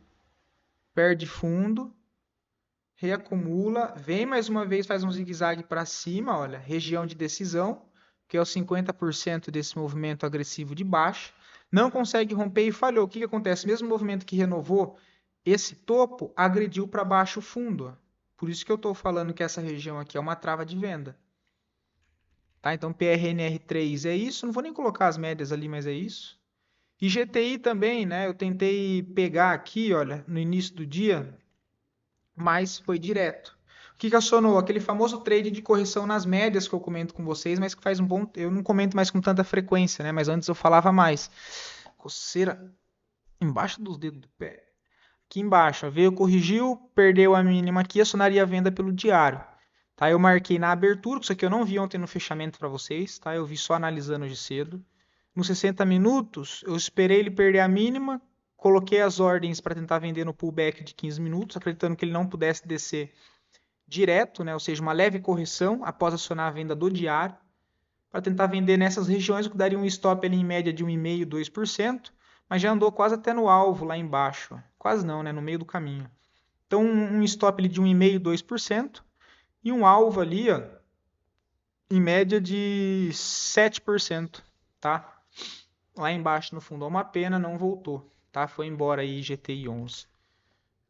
perde fundo, reacumula, vem mais uma vez, faz um zigue-zague para cima, olha, região de decisão, que é os 50% desse movimento agressivo de baixo, não consegue romper e falhou. O que acontece? Mesmo movimento que renovou esse topo, agrediu para baixo o fundo. Por isso que eu estou falando que essa região aqui é uma trava de venda. Tá? Então, PRNR3 é isso, não vou nem colocar as médias ali, mas é isso. E GTI também, né? Eu tentei pegar aqui, olha, no início do dia, mas foi direto. O que acionou? Aquele famoso trade de correção nas médias que eu comento com vocês, mas que faz um bom... Eu não comento mais com tanta frequência, né? Mas antes eu falava mais. Coceira embaixo dos dedos do pé. Aqui embaixo, ó, veio, corrigiu, perdeu a mínima aqui, acionaria a venda pelo diário. Tá? Eu marquei na abertura, isso aqui eu não vi ontem no fechamento para vocês, tá? Eu vi só analisando hoje cedo. Nos 60 minutos, eu esperei ele perder a mínima, coloquei as ordens para tentar vender no pullback de 15 minutos, acreditando que ele não pudesse descer direto, né? Ou seja, uma leve correção após acionar a venda do diário, para tentar vender nessas regiões, que daria um stop ali em média de 1,5%, 2%, mas já andou quase até no alvo lá embaixo. Quase não, né? No meio do caminho. Então, um stop ali de 1,5%, 2%, e um alvo ali, ó, em média de 7%, tá? Lá embaixo no fundo, é uma pena, não voltou, tá? Foi embora aí GTI 11,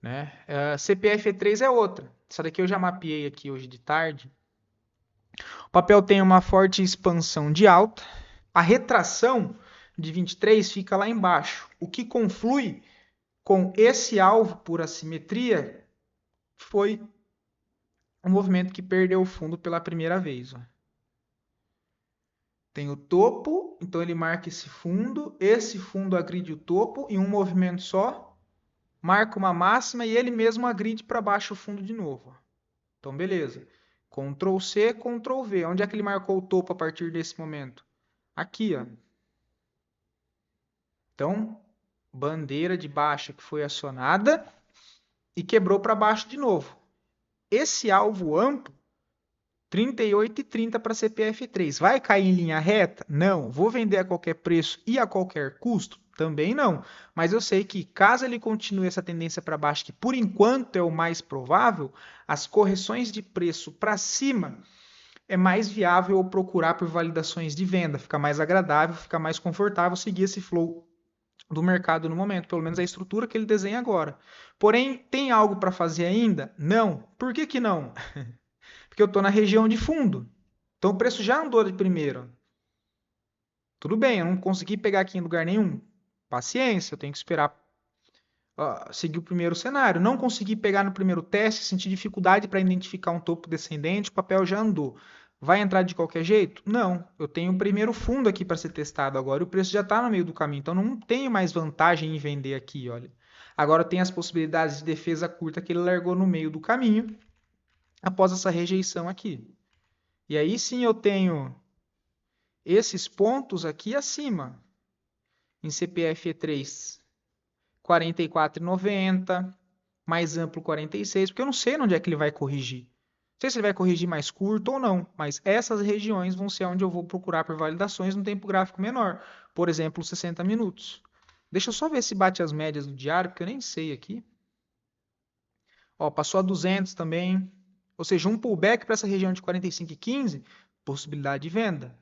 né? CPF3 é outra. Essa daqui eu já mapeei aqui hoje de tarde. O papel tem uma forte expansão de alta. A retração de 23 fica lá embaixo. O que conflui com esse alvo por assimetria foi um movimento que perdeu o fundo pela primeira vez. Ó. Tem o topo, então ele marca esse fundo agride o topo em um movimento só, marca uma máxima e ele mesmo agride para baixo o fundo de novo. Então, beleza. Ctrl C, Ctrl V. Onde é que ele marcou o topo a partir desse momento? Aqui, ó. Então, bandeira de baixa que foi acionada e quebrou para baixo de novo. Esse alvo amplo 38,30 para CPF3. Vai cair em linha reta? Não. Vou vender a qualquer preço e a qualquer custo? Também não. Mas eu sei que caso ele continue essa tendência para baixo, que por enquanto é o mais provável, as correções de preço para cima é mais viável eu procurar por validações de venda. Fica mais agradável, fica mais confortável seguir esse flow do mercado no momento, pelo menos a estrutura que ele desenha agora. Porém, tem algo para fazer ainda? Não. Por que que não? Porque eu estou na região de fundo. Então o preço já andou de primeiro. Tudo bem, eu não consegui pegar aqui em lugar nenhum. Paciência, eu tenho que esperar seguir o primeiro cenário. Não consegui pegar no primeiro teste, senti dificuldade para identificar um topo descendente, o papel já andou. Vai entrar de qualquer jeito? Não. Eu tenho o primeiro fundo aqui para ser testado agora e o preço já está no meio do caminho. Então não tenho mais vantagem em vender aqui, olha. Agora tem as possibilidades de defesa curta que ele largou no meio do caminho após essa rejeição aqui. E aí sim eu tenho esses pontos aqui acima. Em CPF3, 44,90, mais amplo 46, porque eu não sei onde é que ele vai corrigir. Não sei se ele vai corrigir mais curto ou não, mas essas regiões vão ser onde eu vou procurar por validações no tempo gráfico menor. Por exemplo, 60 minutos. Deixa eu só ver se bate as médias do diário, porque eu nem sei aqui. Ó, passou a 200 também. Ou seja, um pullback para essa região de 45,15, possibilidade de venda.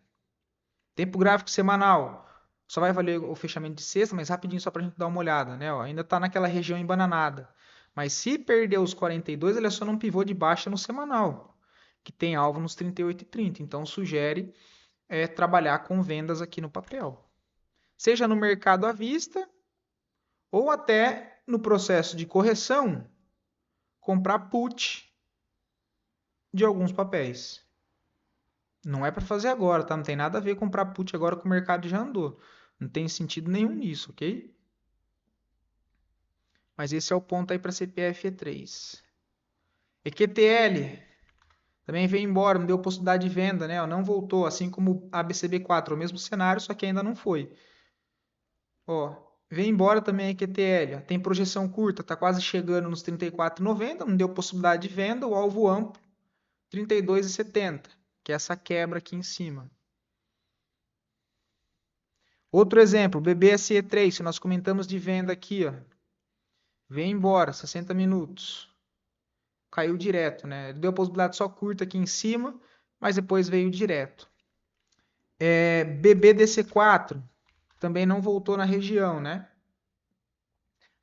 Tempo gráfico semanal. Só vai valer o fechamento de sexta, mas rapidinho só para a gente dar uma olhada, né? Ó, ainda está naquela região embananada. Mas se perder os 42, ele é só num pivô de baixa no semanal, que tem alvo nos 38,30. Então sugere trabalhar com vendas aqui no papel. Seja no mercado à vista ou até no processo de correção, comprar put de alguns papéis. Não é para fazer agora, tá? Não tem nada a ver comprar put agora que o mercado já andou. Não tem sentido nenhum nisso, ok? Mas esse é o ponto aí para CPF3. EQTL também veio embora, não deu possibilidade de venda, né? Não voltou, assim como a ABCB4, o mesmo cenário, só que ainda não foi. Ó, veio embora também a EQTL, tem projeção curta, está quase chegando nos 34,90, não deu possibilidade de venda, o alvo amplo 32,70, que é essa quebra aqui em cima. Outro exemplo, BBSE3, se nós comentamos de venda aqui, ó, veio embora, 60 minutos. Caiu direto, né? Ele deu a possibilidade só curta aqui em cima, mas depois veio direto. BBDC4 também não voltou na região, né?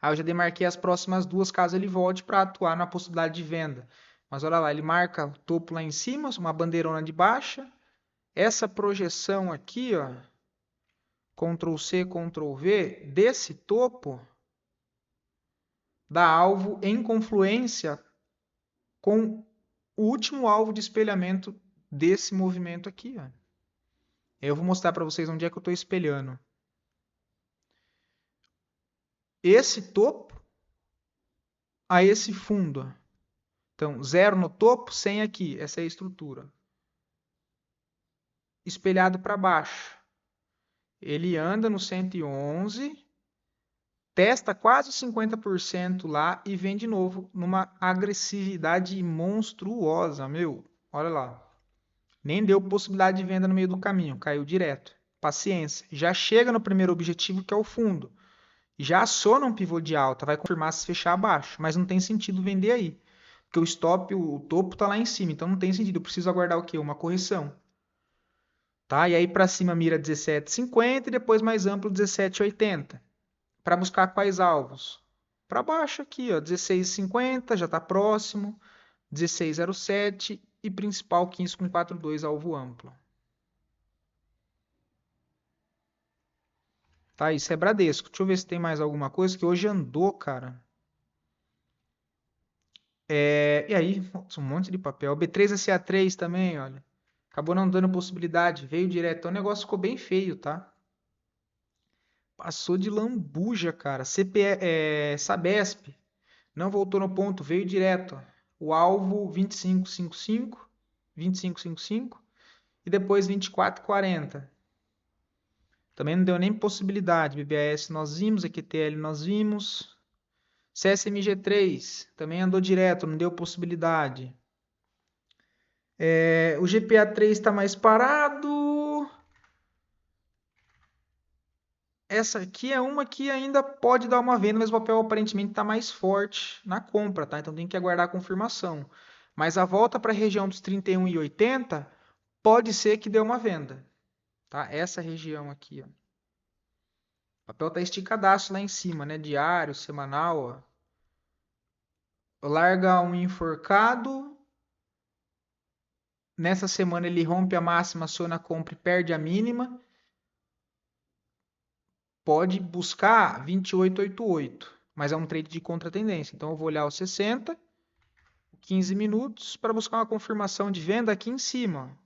Aí eu já demarquei as próximas duas caso ele volte para atuar na possibilidade de venda. Mas olha lá, ele marca o topo lá em cima, uma bandeirona de baixa. Essa projeção aqui, ó, Ctrl C, Ctrl V, desse topo dá alvo em confluência com o último alvo de espelhamento desse movimento aqui. Ó. Eu vou mostrar para vocês onde é que eu estou espelhando. Esse topo a esse fundo. Ó. Então, 0 no topo, 100 aqui. Essa é a estrutura. Espelhado para baixo. Ele anda no 111, testa quase 50% lá e vem de novo numa agressividade monstruosa, meu. Olha lá. Nem deu possibilidade de venda no meio do caminho, caiu direto. Paciência. Já chega no primeiro objetivo, que é o fundo. Já aciona um pivô de alta, vai confirmar se fechar abaixo, mas não tem sentido vender aí. Porque o stop, o topo está lá em cima, então não tem sentido. Eu preciso aguardar o quê? Uma correção. Tá? E aí para cima mira 17,50 e depois mais amplo 17,80. Para buscar quais alvos? Para baixo aqui, ó, 16,50, já está próximo. 16,07 e principal 15,42 alvo amplo. Tá, isso é Bradesco. Deixa eu ver se tem mais alguma coisa que hoje andou, cara. E aí, um monte de papel. B3SA3 também, olha. Acabou não dando possibilidade. Veio direto. Então o negócio ficou bem feio, tá? Passou de lambuja, cara. Sabesp. Não voltou no ponto. Veio direto. Ó. O alvo 25,55. 25,55. E depois 24,40. Também não deu nem possibilidade. BBAS nós vimos. EQTL nós vimos. CSMG3 também andou direto, não deu possibilidade. O GPA3 está mais parado. Essa aqui é uma que ainda pode dar uma venda, mas o papel aparentemente está mais forte na compra, tá? Então tem que aguardar a confirmação. Mas a volta para a região dos 31,80 pode ser que dê uma venda, tá? Essa região aqui, ó. O papel está esticadaço lá em cima, né? Diário, semanal, ó. Larga um enforcado. Nessa semana ele rompe a máxima, aciona a compra e perde a mínima. Pode buscar 28,88, mas é um trade de contratendência. Então eu vou olhar os 60, 15 minutos para buscar uma confirmação de venda aqui em cima.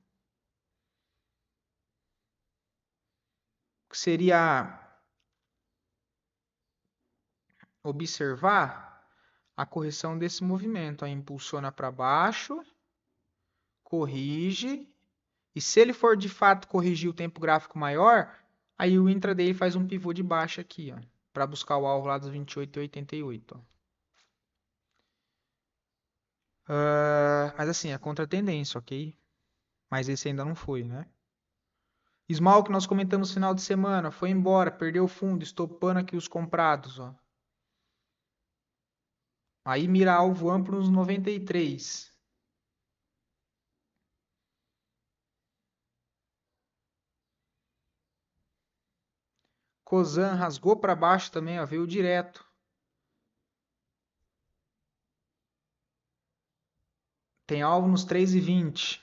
Que seria observar a correção desse movimento. Aí impulsiona para baixo, corrige, e se ele for de fato corrigir o tempo gráfico maior, aí o intraday faz um pivô de baixa aqui, ó, para buscar o alvo lá dos 28,88. Mas assim, é contra a tendência, ok? Mas esse ainda não foi, né? Small que nós comentamos no final de semana, foi embora, perdeu o fundo, estopando aqui os comprados, ó. Aí mira alvo amplo nos 93. Cosan rasgou para baixo também, ó, veio direto. Tem alvo nos 3,20.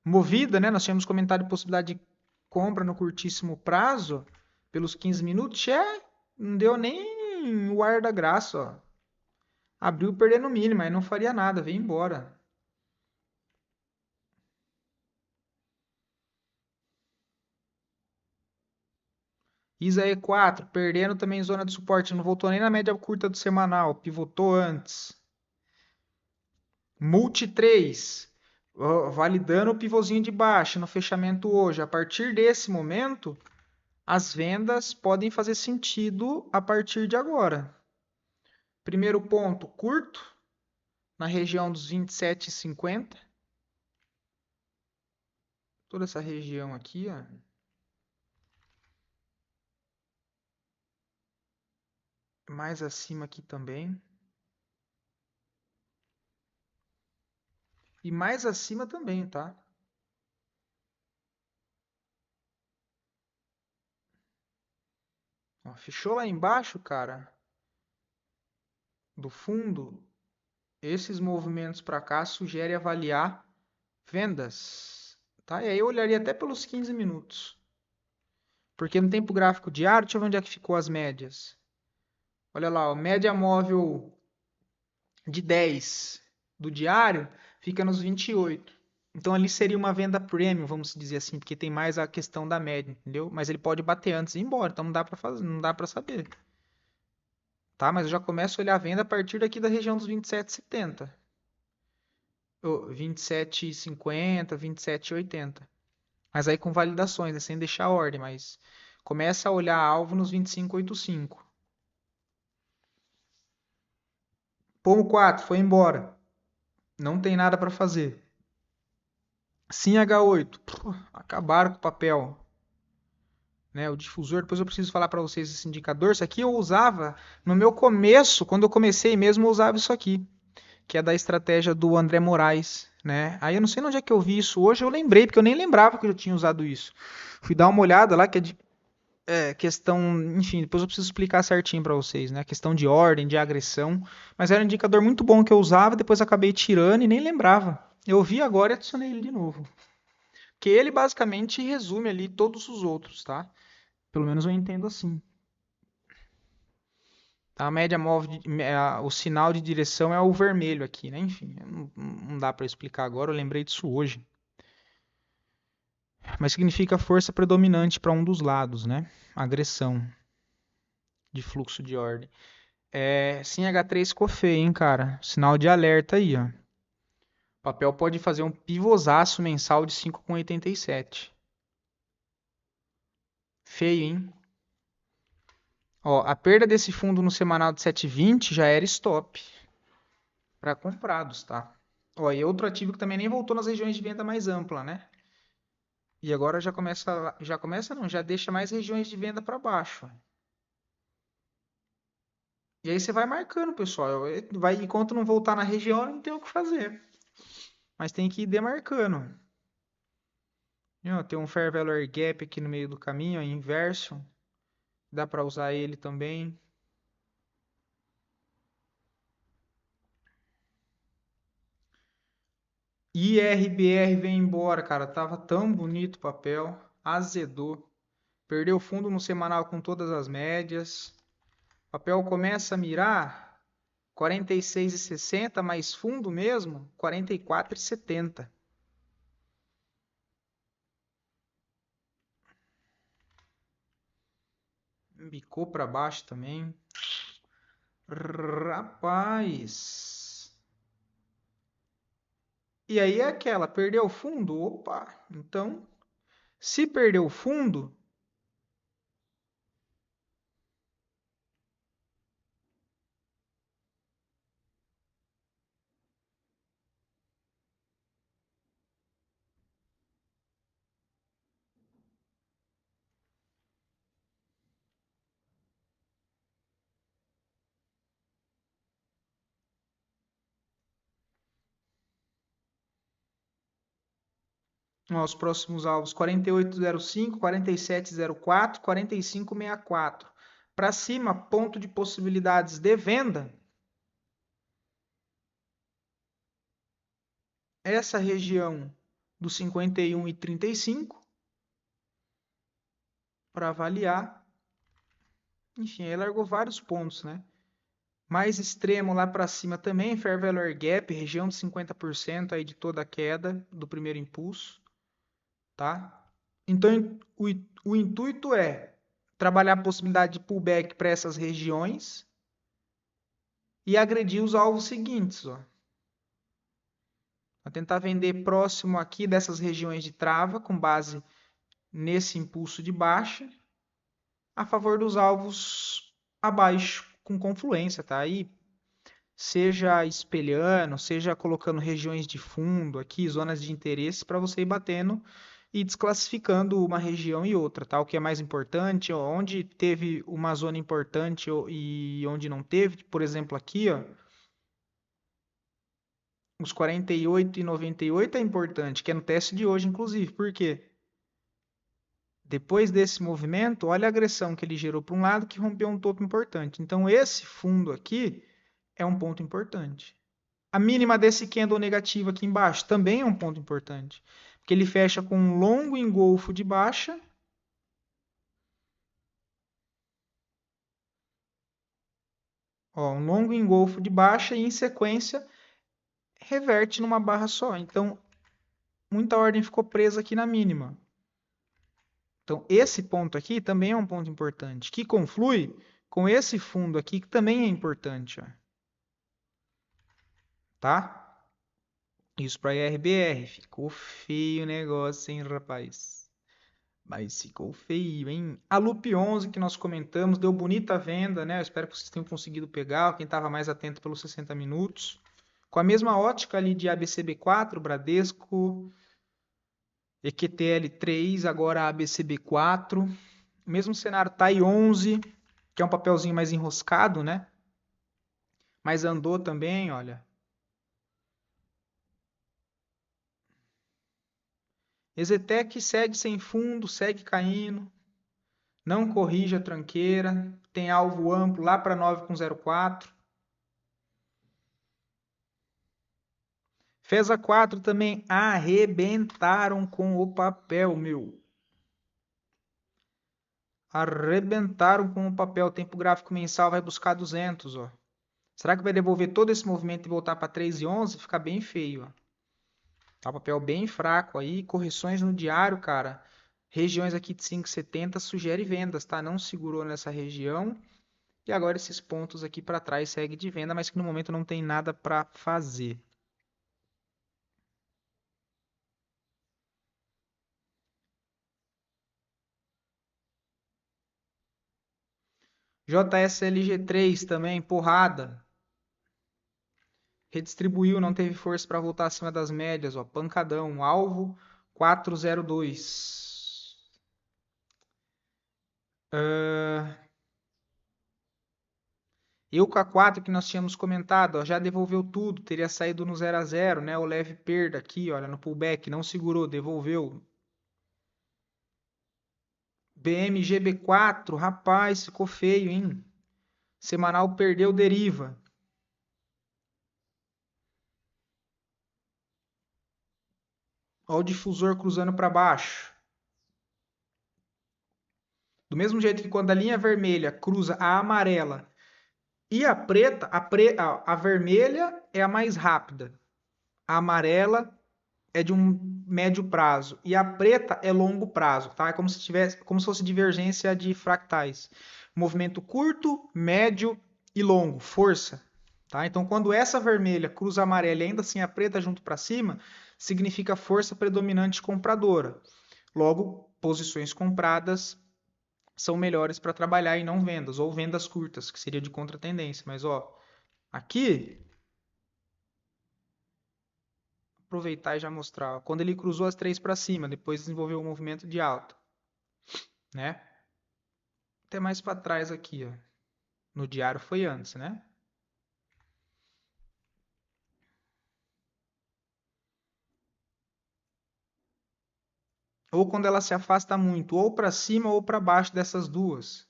Movida, né? Nós tínhamos comentado a possibilidade de compra no curtíssimo prazo, pelos 15 minutos. Não deu nem o ar da graça, ó. Abriu perdendo o mínimo, aí não faria nada, veio embora. ISA E4, perdendo também zona de suporte, não voltou nem na média curta do semanal, pivotou antes. Multi 3, validando o pivôzinho de baixo no fechamento hoje. A partir desse momento, as vendas podem fazer sentido a partir de agora. Primeiro ponto, curto, na região dos 27,50. Toda essa região aqui, ó. Mais acima aqui também. E mais acima também, tá? Ó, fechou lá embaixo, cara, do fundo. Esses movimentos para cá sugerem avaliar vendas, tá? E aí eu olharia até pelos 15 minutos. Porque no tempo gráfico diário, deixa eu ver onde é que ficou as médias. Olha lá, ó, média móvel de 10 do diário fica nos 28. Então ali seria uma venda premium, vamos dizer assim, porque tem mais a questão da média, entendeu? Mas ele pode bater antes e ir embora, então não dá para fazer, não dá para saber. Tá? Mas eu já começo a olhar a venda a partir daqui da região dos 27,70. 27,50, 27,80. Mas aí com validações, né? Sem deixar a ordem, mas começa a olhar alvo nos 25,85. Pomo 4, foi embora. Não tem nada para fazer. Sim H8, acabaram com o papel. Né, o difusor, depois eu preciso falar para vocês esse indicador. Isso aqui eu usava no meu começo, quando eu comecei mesmo, eu usava isso aqui, que é da estratégia do André Moraes, né? Aí eu não sei onde é que eu vi isso hoje, eu lembrei, porque eu nem lembrava que eu tinha usado isso. Fui dar uma olhada lá, que é de questão, enfim, depois eu preciso explicar certinho para vocês, né? Questão de ordem, de agressão, mas era um indicador muito bom que eu usava, depois acabei tirando e nem lembrava. Eu vi agora e adicionei ele de novo. Que ele basicamente resume ali todos os outros, tá? Pelo menos eu entendo assim. A média móvel, o sinal de direção é o vermelho aqui, né? Enfim, não dá para explicar agora, eu lembrei disso hoje. Mas significa força predominante para um dos lados, né? Agressão de fluxo de ordem. Sim, H3 ficou feio, hein, cara? Sinal de alerta aí, ó. O papel pode fazer um pivôzaço mensal de 5,87. Feio, hein? Ó, a perda desse fundo no semanal de 7,20 já era stop para comprados, tá? Ó, e outro ativo que também nem voltou nas regiões de venda mais ampla, né? E agora já começa não, já deixa mais regiões de venda para baixo. E aí você vai marcando, pessoal. Vai, enquanto não voltar na região, não tem o que fazer. Mas tem que ir demarcando. E, ó, tem um Fair Value Gap aqui no meio do caminho, ó, inverso. Dá para usar ele também. IRBR vem embora, cara. Tava tão bonito o papel. Azedou. Perdeu fundo no semanal com todas as médias. O papel começa a mirar 46,60, mais fundo mesmo 44,70. Bicou para baixo também. Rapaz. E aí é aquela, perdeu o fundo? Opa, então, se perdeu o fundo, ó, os próximos alvos 48,05, 47,04, 45,64. Para cima, ponto de possibilidades de venda. Essa região do 51,35 para avaliar. Enfim, ele largou vários pontos, né? Mais extremo lá para cima também, Fair Value Gap, região de 50% aí de toda a queda do primeiro impulso, tá? Então, o intuito é trabalhar a possibilidade de pullback para essas regiões e agredir os alvos seguintes, ó. Vou tentar vender próximo aqui dessas regiões de trava, com base nesse impulso de baixa, a favor dos alvos abaixo, com confluência, tá? Aí, seja espelhando, seja colocando regiões de fundo aqui, zonas de interesse, para você ir batendo e desclassificando uma região e outra, tá? O que é mais importante, onde teve uma zona importante e onde não teve, por exemplo, aqui, ó, os 48,98 é importante, que é no teste de hoje, inclusive. Por quê? Depois desse movimento, olha a agressão que ele gerou para um lado que rompeu um topo importante. Então, esse fundo aqui é um ponto importante. A mínima desse candle negativo aqui embaixo também é um ponto importante, porque ele fecha com um longo engolfo de baixa. Ó, um longo engolfo de baixa e em sequência reverte numa barra só. Então, muita ordem ficou presa aqui na mínima. Então, esse ponto aqui também é um ponto importante, que conflui com esse fundo aqui, que também é importante. Ó. Tá? Isso para IRBR. Ficou feio o negócio, hein, rapaz? Mas ficou feio, hein? A Loop 11 que nós comentamos, deu bonita venda, né? Eu espero que vocês tenham conseguido pegar, quem estava mais atento pelos 60 minutos. Com a mesma ótica ali de ABCB4, Bradesco, EQTL3, agora ABCB4. Mesmo cenário TAI 11, que é um papelzinho mais enroscado, né? Mas andou também, olha. Exetec segue sem fundo, segue caindo. Não corrige a tranqueira. Tem alvo amplo lá para 9,04. FESA 4 também arrebentaram com o papel, meu. Arrebentaram com o papel. Tempo gráfico mensal vai buscar 200, ó. Será que vai devolver todo esse movimento e voltar para 3,11? Fica bem feio, ó. Tá o papel bem fraco aí. Correções no diário, cara. Regiões aqui de 5,70 sugere vendas, tá? Não segurou nessa região. E agora esses pontos aqui para trás segue de venda, mas que no momento não tem nada para fazer. JSLG3 também, porrada. Redistribuiu, não teve força para voltar acima das médias, ó, pancadão. Alvo 402. Euca 4 que nós tínhamos comentado, ó, já devolveu tudo, teria saído no 0 a 0, né? O leve perda aqui, olha, no pullback, não segurou, devolveu. BMGB4, rapaz, ficou feio, hein? Semanal perdeu, deriva. Olha o difusor cruzando para baixo. Do mesmo jeito que quando a linha vermelha cruza a amarela e a preta, a vermelha é a mais rápida. A amarela é de um médio prazo e a preta é longo prazo, tá? É como se fosse divergência de fractais. Movimento curto, médio e longo, força, tá? Então, quando essa vermelha cruza a amarela e ainda assim a preta junto para cima, significa força predominante compradora. Logo, posições compradas são melhores para trabalhar e não vendas, ou vendas curtas, que seria de contratendência. Mas, ó, aqui, aproveitar e já mostrar. Ó, quando ele cruzou as três para cima, depois desenvolveu um movimento de alta, né? Até mais para trás aqui, ó. No diário foi antes, né? Ou quando ela se afasta muito, ou para cima ou para baixo dessas duas,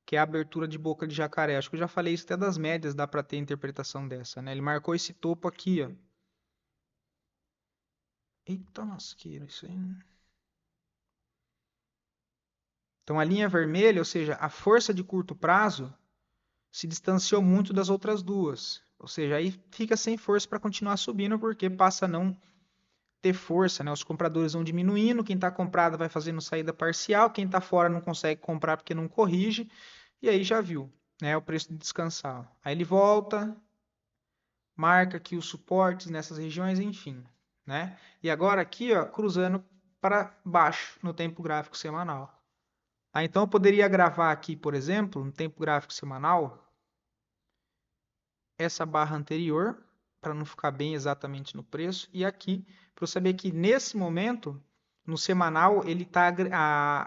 que é a abertura de boca de jacaré. Acho que eu já falei isso até das médias, dá para ter interpretação dessa, né? Ele marcou esse topo aqui, ó. Eita lasqueira, isso aí. Então a linha vermelha, ou seja, a força de curto prazo, se distanciou muito das outras duas. Ou seja, aí fica sem força para continuar subindo, porque passa a não ter força, né? Os compradores vão diminuindo, quem está comprado vai fazendo saída parcial, quem está fora não consegue comprar porque não corrige, e aí já viu, né? O preço de descansar. Aí ele volta, marca aqui os suportes nessas regiões, enfim, né? E agora aqui, ó, cruzando para baixo no tempo gráfico semanal. Ah, então eu poderia gravar aqui, por exemplo, no tempo gráfico semanal, essa barra anterior, para não ficar bem exatamente no preço, e aqui, para eu saber que nesse momento, no semanal, ele tá,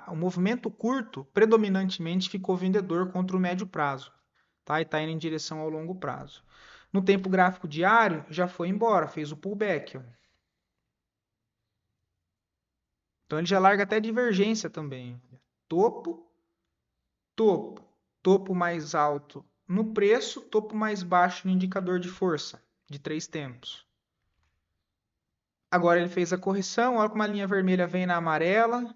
o movimento curto predominantemente ficou vendedor contra o médio prazo, tá? E está indo em direção ao longo prazo. No tempo gráfico diário, já foi embora, fez o pullback. Ó. Então ele já larga até divergência também. Topo, topo, topo mais alto no preço, topo mais baixo no indicador de força, de 3 tempos. Agora ele fez a correção, olha como a linha vermelha vem na amarela,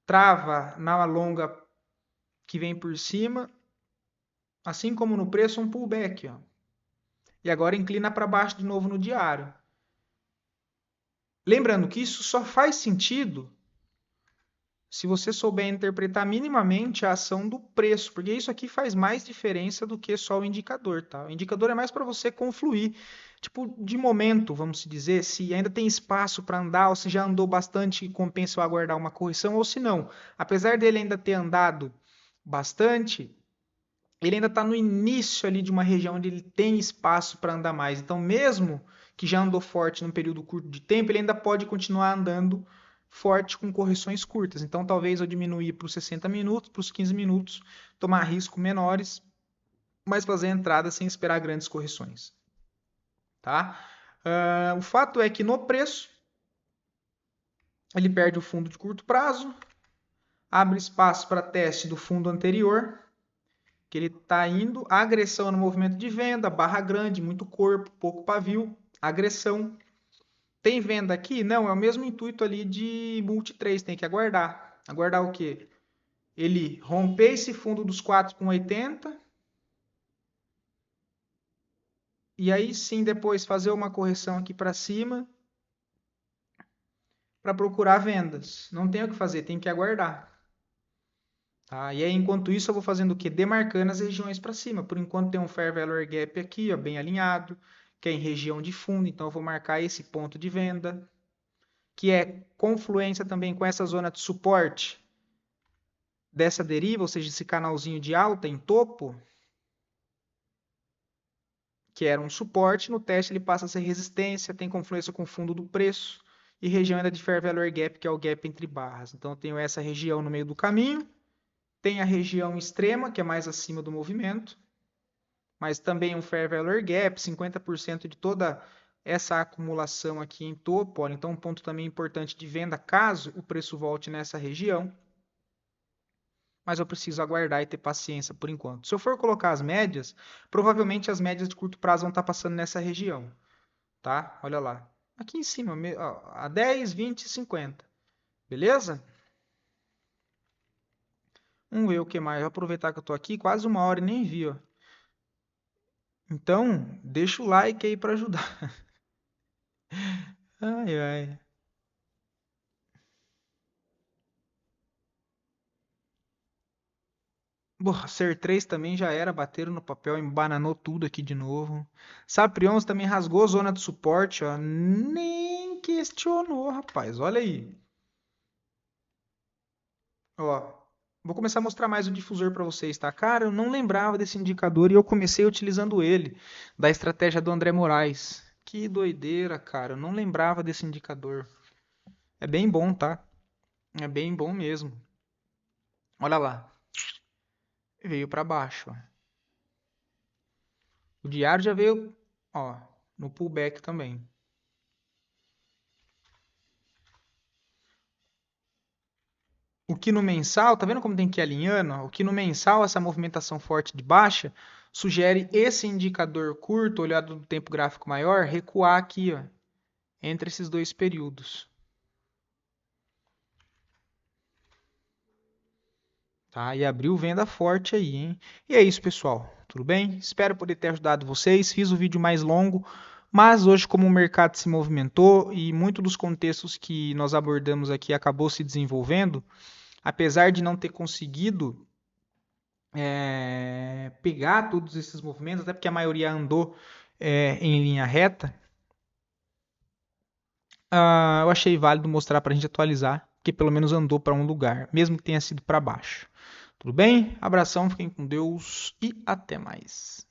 trava na longa que vem por cima, assim como no preço, um pullback. Ó. E agora inclina para baixo de novo no diário. Lembrando que isso só faz sentido se você souber interpretar minimamente a ação do preço, porque isso aqui faz mais diferença do que só o indicador, tá? O indicador é mais para você confluir, tipo, de momento, vamos dizer, se ainda tem espaço para andar, ou se já andou bastante e compensa eu aguardar uma correção, ou se não. Apesar dele ainda ter andado bastante, ele ainda está no início ali de uma região onde ele tem espaço para andar mais. Então, mesmo que já andou forte num período curto de tempo, ele ainda pode continuar andando forte com correções curtas. Então, talvez eu diminuir para os 60 minutos, para os 15 minutos, tomar riscos menores, mas fazer a entrada sem esperar grandes correções. Tá? O fato é que no preço, ele perde o fundo de curto prazo, abre espaço para teste do fundo anterior, que ele está indo, agressão no movimento de venda, barra grande, muito corpo, pouco pavio, agressão. Tem venda aqui? Não, é o mesmo intuito ali de multi-trade, tem que aguardar. Aguardar o quê? Ele romper esse fundo dos 4,80 e aí sim depois fazer uma correção aqui para cima para procurar vendas. Não tem o que fazer, tem que aguardar. Tá? E aí, enquanto isso, eu vou fazendo o quê? Demarcando as regiões para cima. Por enquanto tem um Fair Value Gap aqui, ó, bem alinhado, que é em região de fundo, então eu vou marcar esse ponto de venda, que é confluência também com essa zona de suporte dessa deriva, ou seja, esse canalzinho de alta em topo, que era um suporte, no teste ele passa a ser resistência, tem confluência com o fundo do preço, e região ainda de Fair Value Gap, que é o gap entre barras. Então eu tenho essa região no meio do caminho, tem a região extrema, que é mais acima do movimento, mas também um Fair Value Gap, 50% de toda essa acumulação aqui em topo. Olha, então um ponto também importante de venda, caso o preço volte nessa região. Mas eu preciso aguardar e ter paciência por enquanto. Se eu for colocar as médias, provavelmente as médias de curto prazo vão estar passando nessa região, tá? Olha lá. Aqui em cima, a 10, 20 e 50. Beleza? Vamos ver o que mais. Vou aproveitar que eu tô aqui quase 1 hora e nem vi, ó. Então, deixa o like aí para ajudar. Ai, ai. Porra, Ser 3 também já era, bateram no papel, embananou tudo aqui de novo. Sapri 11 também rasgou a zona de suporte, ó. Nem questionou, rapaz. Olha aí. Ó, vou começar a mostrar mais o difusor para vocês, tá? Cara, eu não lembrava desse indicador e eu comecei utilizando ele, da estratégia do André Moraes. Que doideira, cara. Eu não lembrava desse indicador. É bem bom, tá? É bem bom mesmo. Olha lá. Veio para baixo, ó. O diário já veio, ó, no pullback também. O que no mensal, tá vendo como tem que ir alinhando? O que no mensal, essa movimentação forte de baixa, sugere esse indicador curto, olhado do tempo gráfico maior, recuar aqui, ó, entre esses dois períodos. Tá? E abriu venda forte aí, hein? E é isso, pessoal. Tudo bem? Espero poder ter ajudado vocês. Fiz o vídeo mais longo, mas hoje, como o mercado se movimentou e muito dos contextos que nós abordamos aqui acabou se desenvolvendo, apesar de não ter conseguido pegar todos esses movimentos, até porque a maioria andou em linha reta, eu achei válido mostrar para a gente atualizar, que pelo menos andou para um lugar, mesmo que tenha sido para baixo. Tudo bem? Abração, fiquem com Deus e até mais.